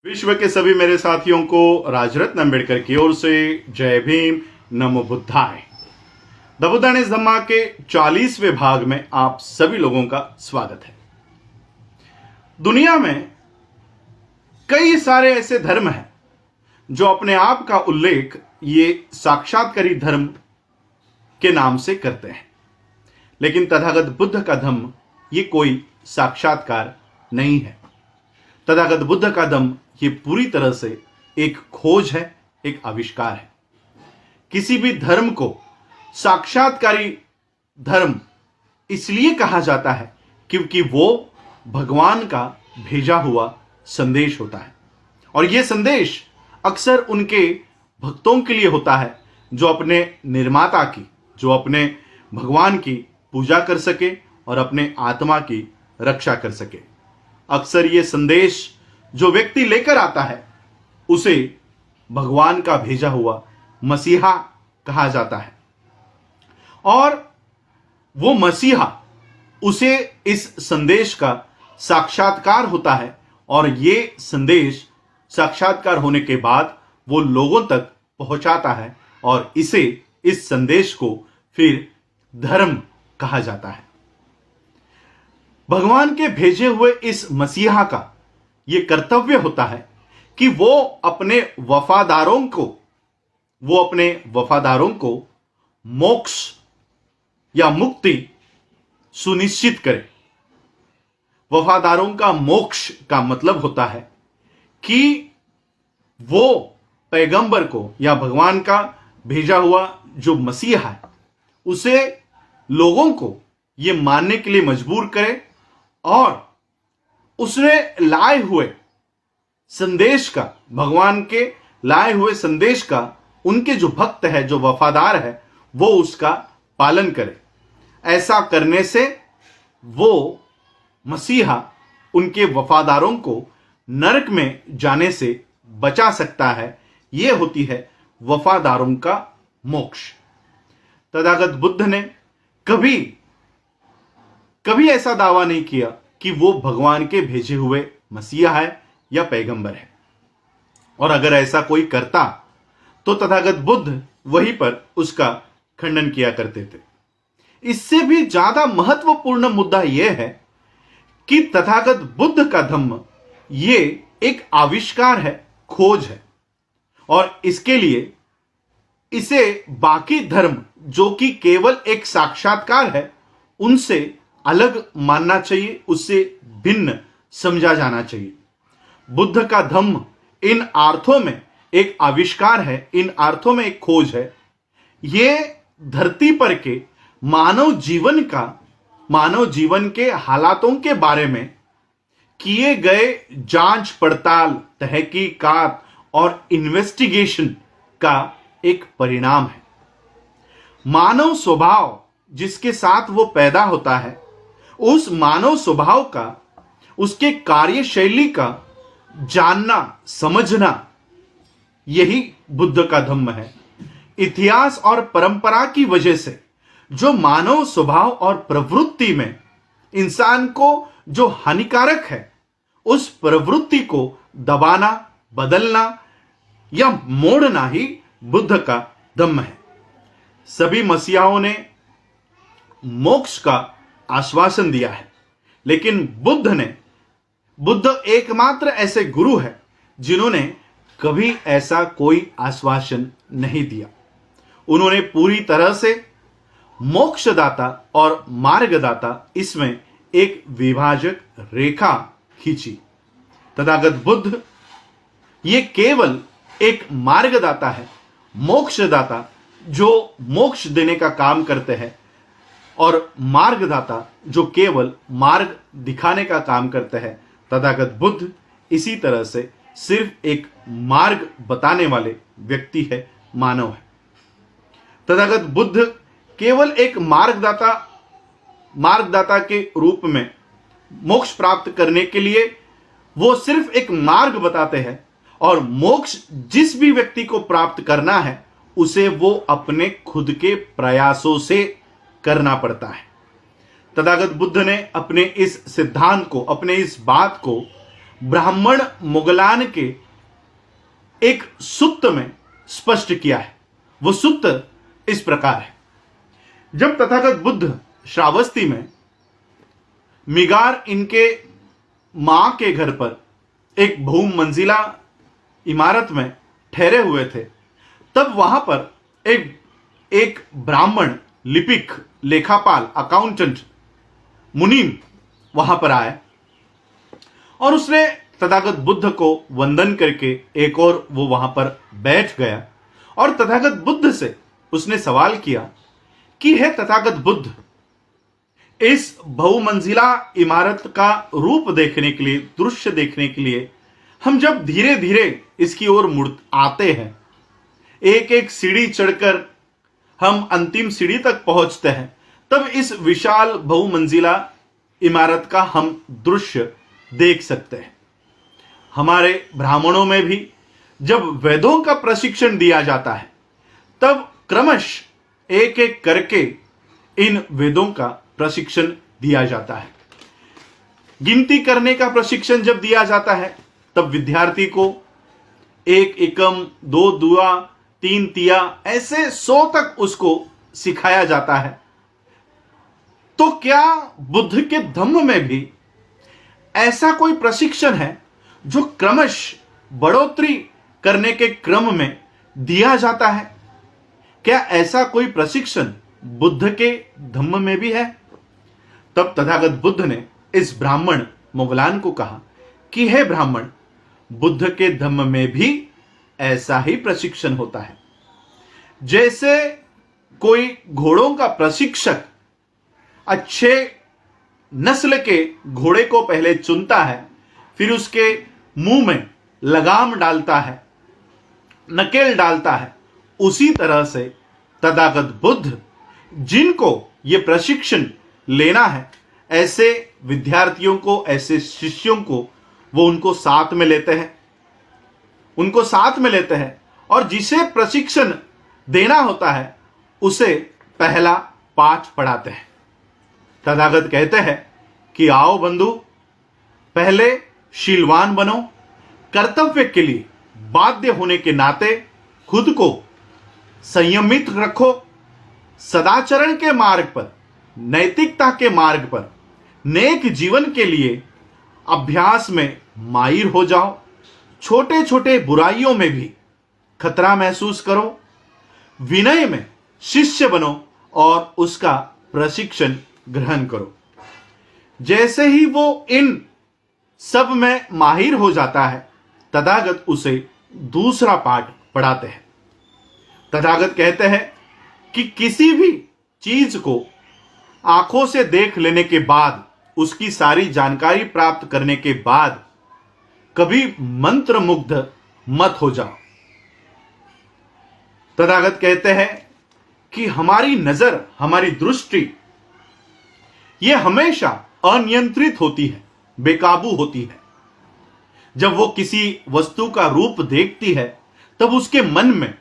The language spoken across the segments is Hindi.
विश्व के सभी मेरे साथियों को राजरत्न अंबेडकर की ओर से जय भीम, नमो बुद्धाय। द बुद्धानिस धम्मा के 40वें भाग में आप सभी लोगों का स्वागत है। दुनिया में कई सारे ऐसे धर्म हैं जो अपने आप का उल्लेख ये साक्षात्कारी धर्म के नाम से करते हैं, लेकिन तथागत बुद्ध का धम्म ये कोई साक्षात्कार नहीं है। तथागत बुद्ध का धम्म ये पूरी तरह से एक खोज है, एक आविष्कार है। किसी भी धर्म को साक्षात्कारी धर्म इसलिए कहा जाता है क्योंकि वो भगवान का भेजा हुआ संदेश होता है, और ये संदेश अक्सर उनके भक्तों के लिए होता है जो अपने निर्माता की, जो अपने भगवान की पूजा कर सके और अपने आत्मा की रक्षा कर सके। अक्सर ये संदेश जो व्यक्ति लेकर आता है उसे भगवान का भेजा हुआ मसीहा कहा जाता है, और वो मसीहा उसे इस संदेश का साक्षात्कार होता है, और ये संदेश साक्षात्कार होने के बाद वो लोगों तक पहुंचाता है, और इस संदेश को फिर धर्म कहा जाता है। भगवान के भेजे हुए इस मसीहा का ये कर्तव्य होता है कि वो अपने वफादारों को मोक्ष या मुक्ति सुनिश्चित करे। वफादारों का मोक्ष का मतलब होता है कि वो पैगंबर को या भगवान का भेजा हुआ जो मसीहा है उसे लोगों को ये मानने के लिए मजबूर करे, और उसने लाए हुए संदेश का, भगवान के लाए हुए संदेश का उनके जो भक्त है, जो वफादार है, वो उसका पालन करे। ऐसा करने से वो मसीहा उनके वफादारों को नरक में जाने से बचा सकता है। ये होती है वफादारों का मोक्ष। तथागत बुद्ध ने कभी ऐसा दावा नहीं किया कि वो भगवान के भेजे हुए मसीहा है या पैगंबर है, और अगर ऐसा कोई करता तो तथागत बुद्ध वहीं पर उसका खंडन किया करते थे। इससे भी ज्यादा महत्वपूर्ण मुद्दा यह है कि तथागत बुद्ध का धम्म ये एक आविष्कार है, खोज है, और इसके लिए इसे बाकी धर्म जो कि केवल एक साक्षात्कार है उनसे अलग मानना चाहिए, उससे भिन्न समझा जाना चाहिए। बुद्ध का धम्म इन अर्थों में एक आविष्कार है, इन अर्थों में एक खोज है। ये धरती पर के मानव जीवन के हालातों के बारे में किए गए जांच पड़ताल, तहकीकात और इन्वेस्टिगेशन का एक परिणाम है। मानव स्वभाव जिसके साथ वो पैदा होता है, उस मानव स्वभाव का, उसके कार्यशैली का जानना, समझना, यही बुद्ध का धम्म है। इतिहास और परंपरा की वजह से जो मानव स्वभाव और प्रवृत्ति में इंसान को जो हानिकारक है, उस प्रवृत्ति को दबाना, बदलना या मोड़ना ही बुद्ध का धम्म है। सभी मसीहाओं ने मोक्ष का आश्वासन दिया है, लेकिन बुद्ध एकमात्र ऐसे गुरु है जिन्होंने कभी ऐसा कोई आश्वासन नहीं दिया। उन्होंने पूरी तरह से मोक्षदाता और मार्गदाता इसमें एक विभाजक रेखा खींची। तथागत बुद्ध ये केवल एक मार्गदाता है, मोक्षदाता जो मोक्ष देने का काम करते हैं, और मार्गदाता जो केवल मार्ग दिखाने का काम करते हैं। तथागत बुद्ध इसी तरह से सिर्फ एक मार्ग बताने वाले व्यक्ति है, मानव है। तथागत बुद्ध केवल एक मार्गदाता के रूप में मोक्ष प्राप्त करने के लिए वो सिर्फ एक मार्ग बताते हैं, और मोक्ष जिस भी व्यक्ति को प्राप्त करना है उसे वो अपने खुद के प्रयासों से करना पड़ता है। तथागत बुद्ध ने अपने इस सिद्धांत को, अपने इस बात को ब्राह्मण मोगलान के एक सूक्त में स्पष्ट किया है। वो सूक्त इस प्रकार है। जब तथागत बुद्ध श्रावस्ती में मिगार इनके मां के घर पर एक बहुमंजिला इमारत में ठहरे हुए थे, तब वहां पर एक ब्राह्मण लिपिक, लेखापाल, अकाउंटेंट मुनीम वहां पर आए और उसने तथागत बुद्ध को वंदन करके एक और वो वहां पर बैठ गया और तथागत बुद्ध से उसने सवाल किया कि हे तथागत बुद्ध, इस बहुमंजिला इमारत का रूप देखने के लिए, दृश्य देखने के लिए हम जब धीरे धीरे इसकी ओर मुड़ आते हैं, एक एक सीढ़ी चढ़कर हम अंतिम सीढ़ी तक पहुंचते हैं, तब इस विशाल बहुमंजिला इमारत का हम दृश्य देख सकते हैं। हमारे ब्राह्मणों में भी जब वेदों का प्रशिक्षण दिया जाता है, तब क्रमशः एक एक करके इन वेदों का प्रशिक्षण दिया जाता है। गिनती करने का प्रशिक्षण जब दिया जाता है, तब विद्यार्थी को एक एकम, दो दुआ, तीन तिया, ऐसे 100 तक उसको सिखाया जाता है। तो क्या बुद्ध के धम्म में भी ऐसा कोई प्रशिक्षण है जो क्रमशः बढ़ोतरी करने के क्रम में दिया जाता है? क्या ऐसा कोई प्रशिक्षण बुद्ध के धम्म में भी है? तब तथागत बुद्ध ने इस ब्राह्मण मोगलान को कहा कि हे ब्राह्मण, बुद्ध के धम्म में भी ऐसा ही प्रशिक्षण होता है। जैसे कोई घोड़ों का प्रशिक्षक अच्छे नस्ल के घोड़े को पहले चुनता है, फिर उसके मुंह में लगाम डालता है, नकेल डालता है, उसी तरह से तथागत बुद्ध जिनको ये प्रशिक्षण लेना है, ऐसे विद्यार्थियों को, ऐसे शिष्यों को वो उनको साथ में लेते हैं और जिसे प्रशिक्षण देना होता है उसे पहला पाठ पढ़ाते हैं। तथागत कहते हैं कि आओ बंधु, पहले शीलवान बनो, कर्तव्य के लिए बाध्य होने के नाते खुद को संयमित रखो, सदाचरण के मार्ग पर, नैतिकता के मार्ग पर, नेक जीवन के लिए अभ्यास में माहिर हो जाओ, छोटे छोटे बुराइयों में भी खतरा महसूस करो, विनय में शिष्य बनो और उसका प्रशिक्षण ग्रहण करो। जैसे ही वो इन सब में माहिर हो जाता है, तथागत उसे दूसरा पाठ पढ़ाते हैं। तथागत कहते हैं कि किसी भी चीज को आंखों से देख लेने के बाद, उसकी सारी जानकारी प्राप्त करने के बाद कभी मंत्र मुग्ध मत हो जाओ। तथागत कहते हैं कि हमारी नजर, हमारी दृष्टि ये हमेशा अनियंत्रित होती है, बेकाबू होती है। जब वो किसी वस्तु का रूप देखती है, तब उसके मन में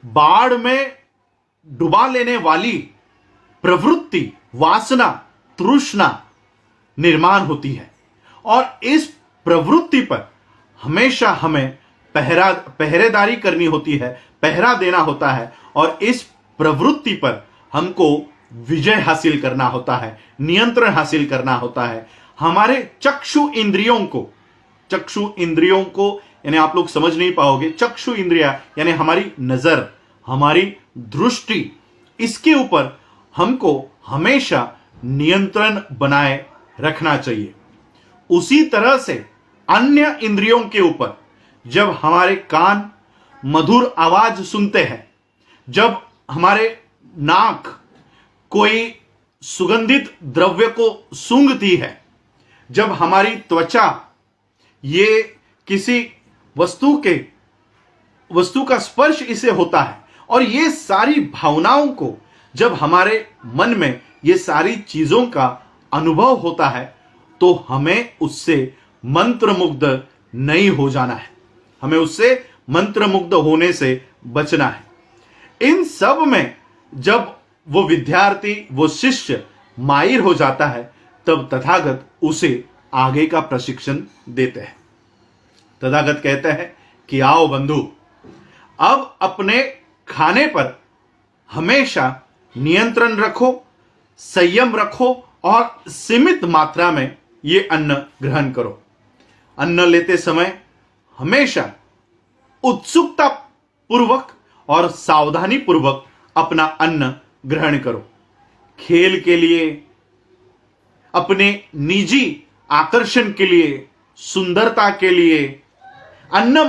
बाढ़ में डुबा लेने वाली प्रवृत्ति, वासना, तृष्णा निर्माण होती है और इस प्रवृत्ति पर हमेशा हमें पहरेदारी करनी होती है, पहरा देना होता है और इस प्रवृत्ति पर हमको विजय हासिल करना होता है, नियंत्रण हासिल करना होता है। हमारे चक्षु इंद्रियों को यानी आप लोग समझ नहीं पाओगे, चक्षु इंद्रिया यानी हमारी नजर, हमारी दृष्टि, इसके ऊपर हमको हमेशा नियंत्रण बनाए रखना चाहिए। उसी तरह से अन्य इंद्रियों के ऊपर जब हमारे कान मधुर आवाज सुनते हैं, जब हमारे नाक कोई सुगंधित द्रव्य को सूंघती है, जब हमारी त्वचा ये किसी वस्तु का स्पर्श इसे होता है और ये सारी भावनाओं को जब हमारे मन में ये सारी चीजों का अनुभव होता है, तो हमें उससे मंत्रमुग्ध नहीं हो जाना है, हमें उससे मंत्रमुग्ध होने से बचना है। इन सब में जब वो विद्यार्थी, वो शिष्य माहिर हो जाता है, तब तथागत उसे आगे का प्रशिक्षण देते हैं। तथागत कहते हैं कि आओ बंधु, अब अपने खाने पर हमेशा नियंत्रण रखो, संयम रखो और सीमित मात्रा में ये अन्न ग्रहण करो। अन्न लेते समय हमेशा उत्सुकता पूर्वक और सावधानी पूर्वक अपना अन्न ग्रहण करो। खेल के लिए, अपने निजी आकर्षण के लिए, सुंदरता के लिए अन्न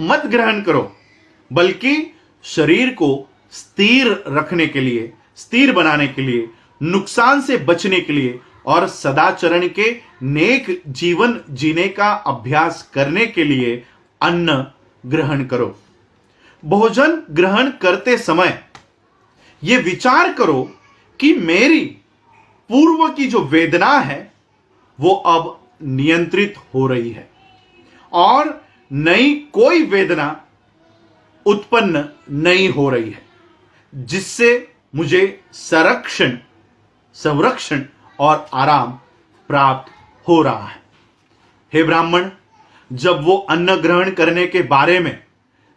मत ग्रहण करो, बल्कि शरीर को स्थिर रखने के लिए, स्थिर बनाने के लिए, नुकसान से बचने के लिए और सदाचरण के नेक जीवन जीने का अभ्यास करने के लिए अन्न ग्रहण करो। भोजन ग्रहण करते समय यह विचार करो कि मेरी पूर्व की जो वेदना है वो अब नियंत्रित हो रही है और नई कोई वेदना उत्पन्न नहीं हो रही है, जिससे मुझे संरक्षण और आराम प्राप्त हो रहा है। हे ब्राह्मण, जब वो अन्न ग्रहण करने के बारे में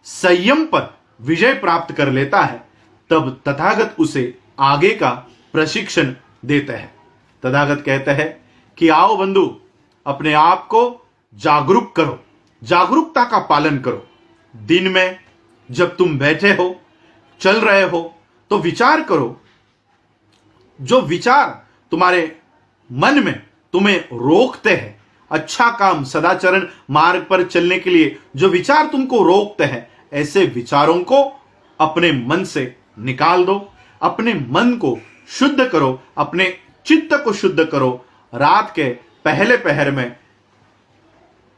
संयम पर विजय प्राप्त कर लेता है, तब तथागत उसे आगे का प्रशिक्षण देते हैं। तथागत कहते हैं कि आओ बंधु, अपने आप को जागरूक करो, जागरूकता का पालन करो। दिन में जब तुम बैठे हो, चल रहे हो, तो विचार करो, जो विचार तुम्हारे मन में तुम्हें रोकते हैं, अच्छा काम, सदाचरण मार्ग पर चलने के लिए जो विचार तुमको रोकते हैं, ऐसे विचारों को अपने मन से निकाल दो। अपने मन को शुद्ध करो, अपने चित्त को शुद्ध करो। रात के पहले पहर में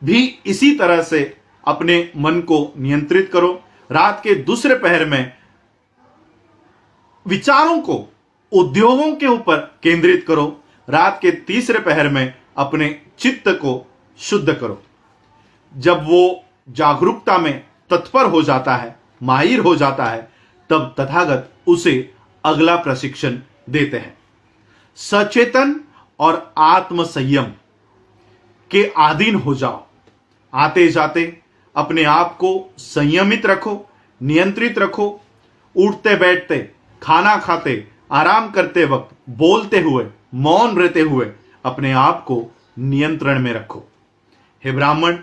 भी इसी तरह से अपने मन को नियंत्रित करो। रात के दूसरे पहर में विचारों को उद्योगों के ऊपर केंद्रित करो। रात के तीसरे पहर में अपने चित्त को शुद्ध करो। जब वो जागरूकता में तत्पर हो जाता है, माहिर हो जाता है, तब तथागत उसे अगला प्रशिक्षण देते हैं। सचेतन और आत्म संयम के अधीन हो जाओ। आते जाते अपने आप को संयमित रखो, नियंत्रित रखो। उठते बैठते, खाना खाते, आराम करते वक्त, बोलते हुए, मौन रहते हुए अपने आप को नियंत्रण में रखो। हे ब्राह्मण,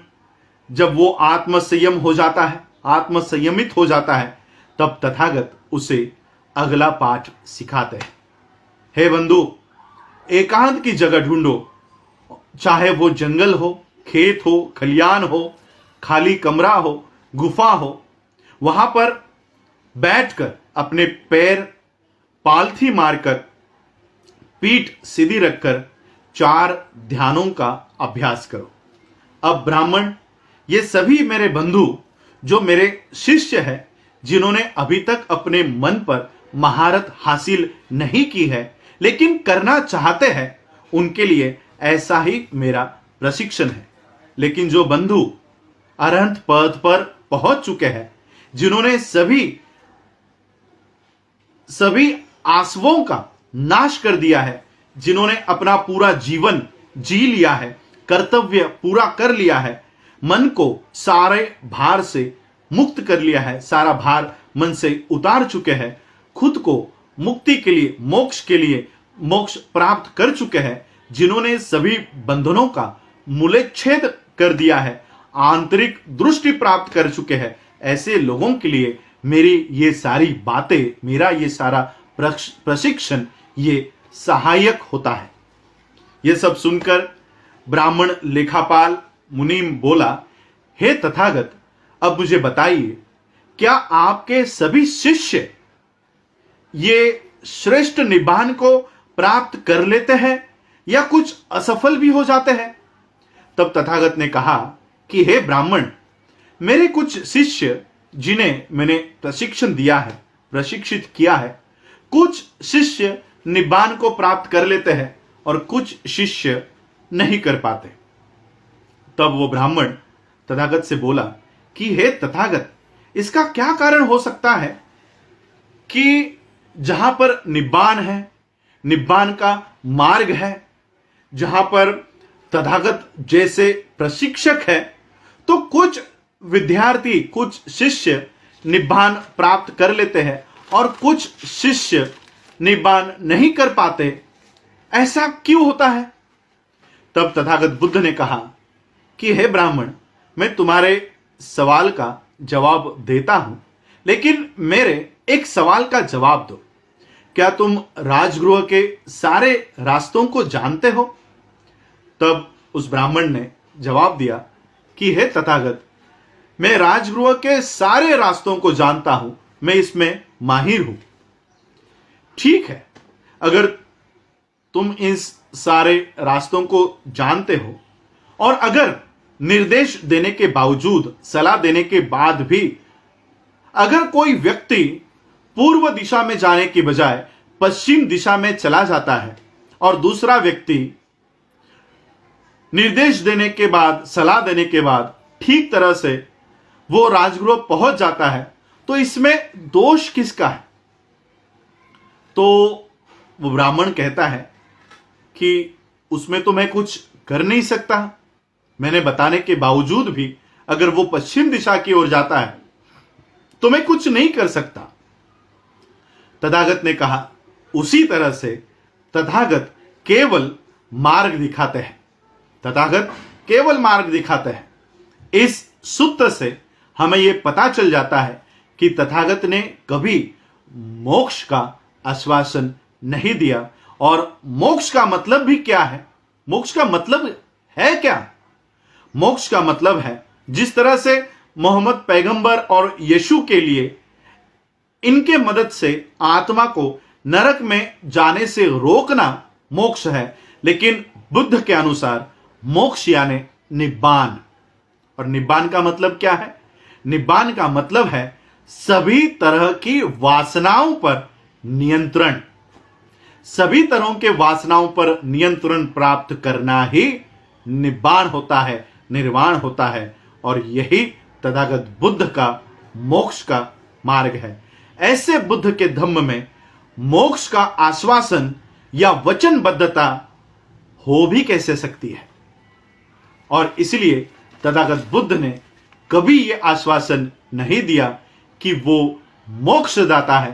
जब वो आत्म संयम हो जाता है, आत्म संयमित हो जाता है, तब तथागत उसे अगला पाठ सिखाते हैं। हे बंधु, एकांत की जगह ढूंढो, चाहे वो जंगल हो, खेत हो, खलियान हो, खाली कमरा हो, गुफा हो। वहां पर बैठकर अपने पैर पालथी मारकर, पीठ सीधी रखकर 4 ध्यानों का अभ्यास करो। अब ब्राह्मण, ये सभी मेरे बंधु जो मेरे शिष्य हैं, जिन्होंने अभी तक अपने मन पर महारत हासिल नहीं की है लेकिन करना चाहते हैं, उनके लिए ऐसा ही मेरा प्रशिक्षण है। लेकिन जो बंधु अरहंत पद पर पहुंच चुके हैं, जिन्होंने सभी आसवों का नाश कर दिया है, जिन्होंने अपना पूरा जीवन जी लिया है, कर्तव्य पूरा कर लिया है, मन को सारे भार से मुक्त कर लिया है, सारा भार मन से उतार चुके हैं, खुद को मुक्ति के लिए, मोक्ष प्राप्त कर चुके हैं, जिन्होंने सभी बंधनों का मूलच्छेद कर दिया है, आंतरिक दृष्टि प्राप्त कर चुके हैं, ऐसे लोगों के लिए मेरी ये सारी बातें, मेरा ये सारा प्रशिक्षण ये सहायक होता है। ये सब सुनकर ब्राह्मण लेखापाल मुनीम बोला, हे तथागत, अब मुझे बताइए, क्या आपके सभी शिष्य ये श्रेष्ठ निब्बान को प्राप्त कर लेते हैं या कुछ असफल भी हो जाते हैं? तब तथागत ने कहा कि हे ब्राह्मण, मेरे कुछ शिष्य जिन्हें मैंने प्रशिक्षण दिया है, प्रशिक्षित किया है, कुछ शिष्य निब्बान को प्राप्त कर लेते हैं और कुछ शिष्य नहीं कर पाते। तब वो ब्राह्मण तथागत से बोला कि हे तथागत, इसका क्या कारण हो सकता है कि जहां पर निब्बान है, निब्बान का मार्ग है, जहां पर तथागत जैसे प्रशिक्षक है तो कुछ विद्यार्थी, कुछ शिष्य निब्बान प्राप्त कर लेते हैं और कुछ शिष्य निब्बान नहीं कर पाते। ऐसा क्यों होता है? तब तथागत बुद्ध ने कहा कि हे ब्राह्मण, मैं तुम्हारे सवाल का जवाब देता हूं, लेकिन मेरे एक सवाल का जवाब दो। क्या तुम राजगृह के सारे रास्तों को जानते हो? तब उस ब्राह्मण ने जवाब दिया कि हे तथागत, मैं राजगृह के सारे रास्तों को जानता हूं, मैं इसमें माहिर हूं। ठीक है, अगर तुम इस सारे रास्तों को जानते हो और अगर निर्देश देने के बावजूद, सलाह देने के बाद भी अगर कोई व्यक्ति पूर्व दिशा में जाने की बजाय पश्चिम दिशा में चला जाता है और दूसरा व्यक्ति निर्देश देने के बाद, सलाह देने के बाद ठीक तरह से वो राजगृह पहुंच जाता है, तो इसमें दोष किसका है? तो वो ब्राह्मण कहता है कि उसमें तो मैं कुछ कर नहीं सकता। मैंने बताने के बावजूद भी अगर वो पश्चिम दिशा की ओर जाता है तो मैं कुछ नहीं कर सकता। तथागत ने कहा, उसी तरह से तथागत केवल मार्ग दिखाते हैं। तथागत केवल मार्ग दिखाते हैं। इस सूत्र से हमें यह पता चल जाता है कि तथागत ने कभी मोक्ष का आश्वासन नहीं दिया। और मोक्ष का मतलब भी क्या है? मोक्ष का मतलब है क्या? मोक्ष का मतलब है, जिस तरह से मोहम्मद पैगंबर और यीशु के लिए इनके मदद से आत्मा को नरक में जाने से रोकना मोक्ष है, लेकिन बुद्ध के अनुसार मोक्ष यानी निब्बान। और निब्बान का मतलब क्या है? निब्बान का मतलब है सभी तरह की वासनाओं पर नियंत्रण। सभी तरह के वासनाओं पर नियंत्रण प्राप्त करना ही निब्बान होता है, निर्वाण होता है। और यही तथागत बुद्ध का मोक्ष का मार्ग है। ऐसे बुद्ध के धम्म में मोक्ष का आश्वासन या वचनबद्धता हो भी कैसे सकती है? और इसलिए तथागत बुद्ध ने कभी यह आश्वासन नहीं दिया कि वो मोक्षदाता है।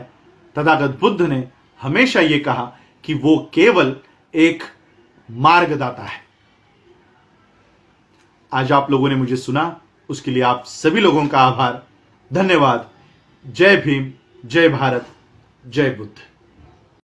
तथागत बुद्ध ने हमेशा यह कहा कि वो केवल एक मार्गदाता है। आज आप लोगों ने मुझे सुना, उसके लिए आप सभी लोगों का आभार। धन्यवाद। जय भीम, जय भारत, जय बुद्ध।